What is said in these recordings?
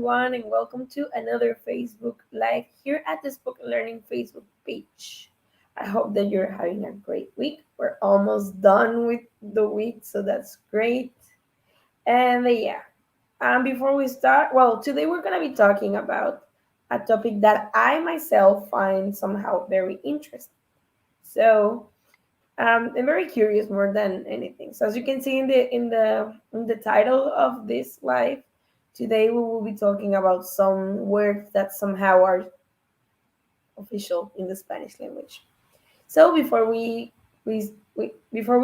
everyone, and welcome to another Facebook Live here at the Spoken Learning Facebook page. I hope that you're having a great week. We're almost done with the week, so that's great. Before we start, today we're going to be talking about a topic that I myself find somehow very interesting. So, I'm very curious more than anything. So as you can see in the title of this live, today we will be talking about some words that somehow are official in the Spanish language. So before we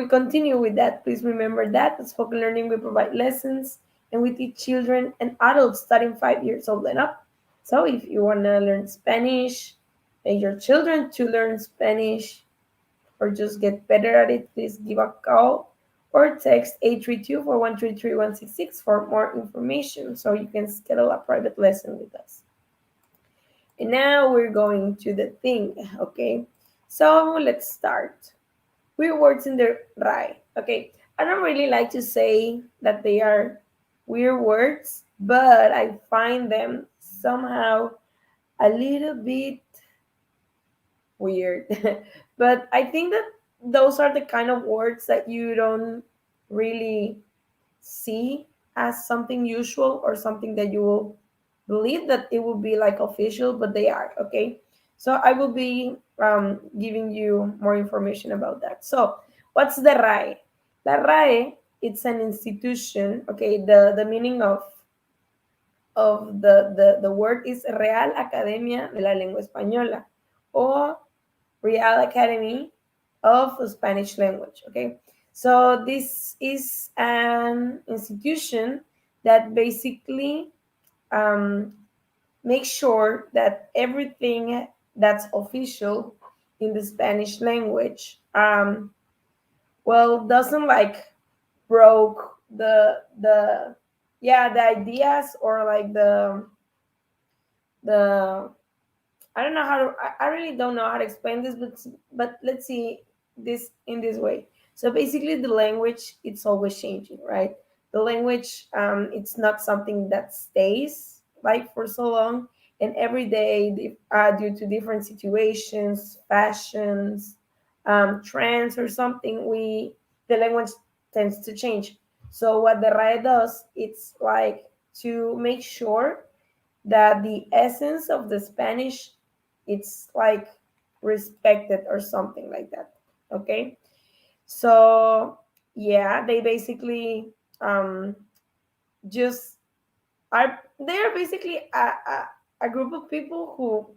continue with that, please remember that at Spoken Learning we provide lessons and we teach children and adults starting 5 years old and up. So if you want to learn Spanish and your children to learn Spanish or just get better at it, please give a call or text 832-413-3166 for more information so you can schedule a private lesson with us. And now we're going to the thing, okay? So let's start. Weird words in the RAE, okay? I don't really like to say that they are weird words, but I find them somehow a little bit weird. But I think that those are the kind of words that you don't really see as something usual or something that you will believe that it will be like official, but they are, okay? So I will be giving you more information about that. So what's the RAE? La RAE, it's an institution, okay? The meaning of the word is Real Academia de la Lengua Española, or Real Academy of the Spanish language. Okay, so this is an institution that basically um, makes sure that everything that's official in the Spanish language, doesn't like broke the ideas or like the I don't know how to. I really don't know how to explain this, but let's see this in this way. So basically, the language it's always changing, right? The language it's not something that stays like for so long, and every day, due to different situations, fashions, trends, or something, we the language tends to change. So what the RAE does, it's like to make sure that the essence of the Spanish it's like respected or something like that. Okay, so yeah, they basically um, just they're basically a group of people who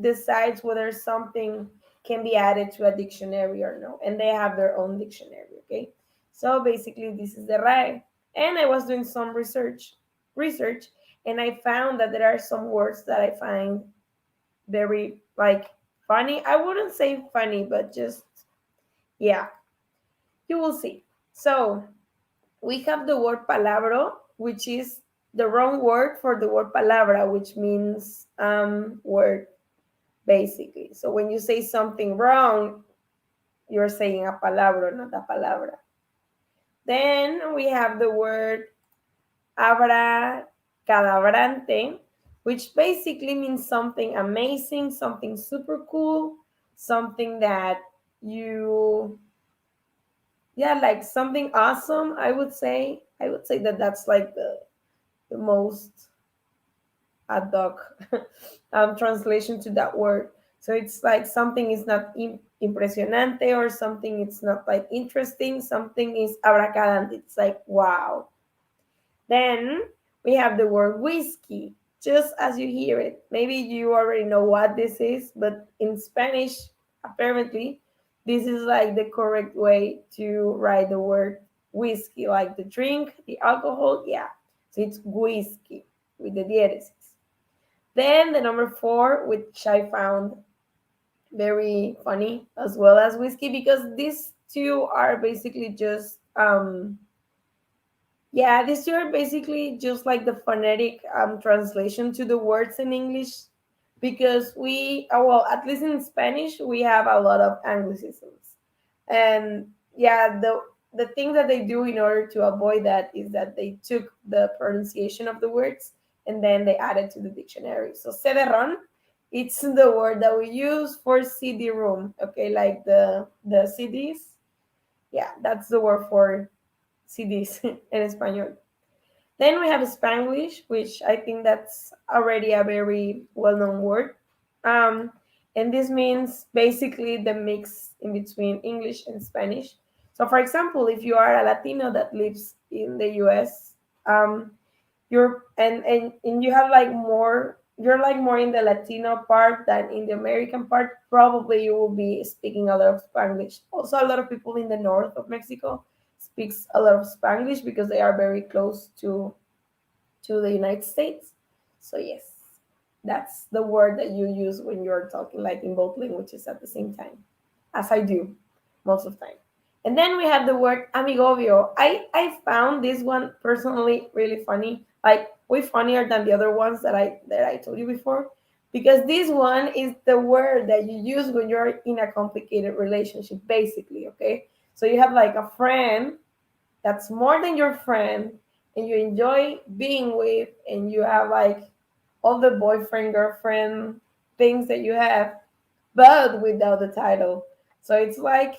decides whether something can be added to a dictionary or no, and they have their own dictionary. Okay, so basically this is the RAE, and I was doing some research, and I found that there are some words that I find very like funny. I wouldn't say funny, but just yeah, you will see. So we have the word palabro, which is the wrong word for the word palabra, which means word basically. So when you say something wrong, you're saying a palabra, not a palabra. Then we have the word abracadabrante, which basically means something amazing, something super cool, something that you, yeah, like something awesome. I would say that that's like the most ad hoc translation to that word. So it's like something is not impresionante or something it's not like interesting. Something is abracadabra. It's like wow. Then we have the word whiskey, just as you hear it. Maybe you already know what this is, but in Spanish, apparently, this is like the correct way to write the word whiskey, like the drink, the alcohol. Yeah. So it's whiskey with the diéresis. Then the number four, which I found very funny as well as whiskey, because these two are basically just yeah, these two are basically just like the phonetic translation to the words in English, because at least in Spanish, we have a lot of anglicisms. And yeah, the thing that they do in order to avoid that is that they took the pronunciation of the words and then they add it to the dictionary. So CD-ROM, it's the word that we use for CD-room. Okay, like the CDs. Yeah, that's the word for CDs in Espanol. Then we have Spanglish, which I think that's already a very well-known word. Um, and this means basically the mix in between English and Spanish. So, for example, if you are a Latino that lives in the US, um, and you have like more, you're like more in the Latino part than in the American part, probably you will be speaking a lot of Spanglish. Also, a lot of people in the north of Mexico speaks a lot of Spanglish because they are very close to the United States. So yes, that's the word that you use when you're talking like in both languages at the same time, as I do most of the time. And then we have the word amigobio. I found this one personally really funny, like way funnier than the other ones that I told you before, because this one is the word that you use when you're in a complicated relationship, basically. Okay, so you have like a friend that's more than your friend and you enjoy being with, and you have like all the boyfriend girlfriend things that you have, but without the title. So it's like,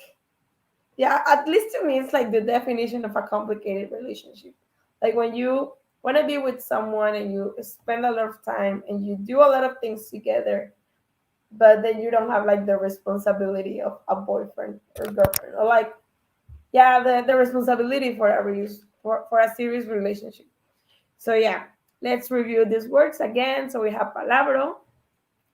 yeah, at least to me it's like the definition of a complicated relationship. Like when you want to be with someone and you spend a lot of time and you do a lot of things together, but then you don't have like the responsibility of a boyfriend or girlfriend, or like, yeah, the responsibility for for a serious relationship. So yeah, let's review these words again. So we have palabro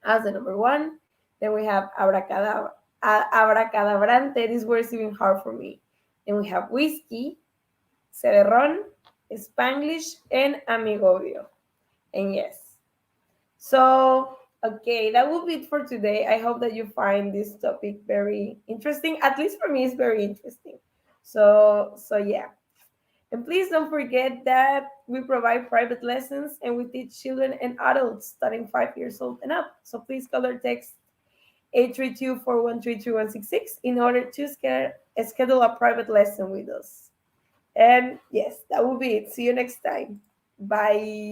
as the number one. Then we have abracadabra, abracadabrante. This word is even hard for me. Then we have whiskey, cederron, Spanglish, and amigobio. And yes, so okay, that will be it for today. I hope that you find this topic very interesting. At least for me, it's very interesting. So yeah. And please don't forget that we provide private lessons and we teach children and adults starting 5 years old and up. So please call or text 832-413-3166 in order to schedule a private lesson with us. And yes, that will be it. See you next time. Bye.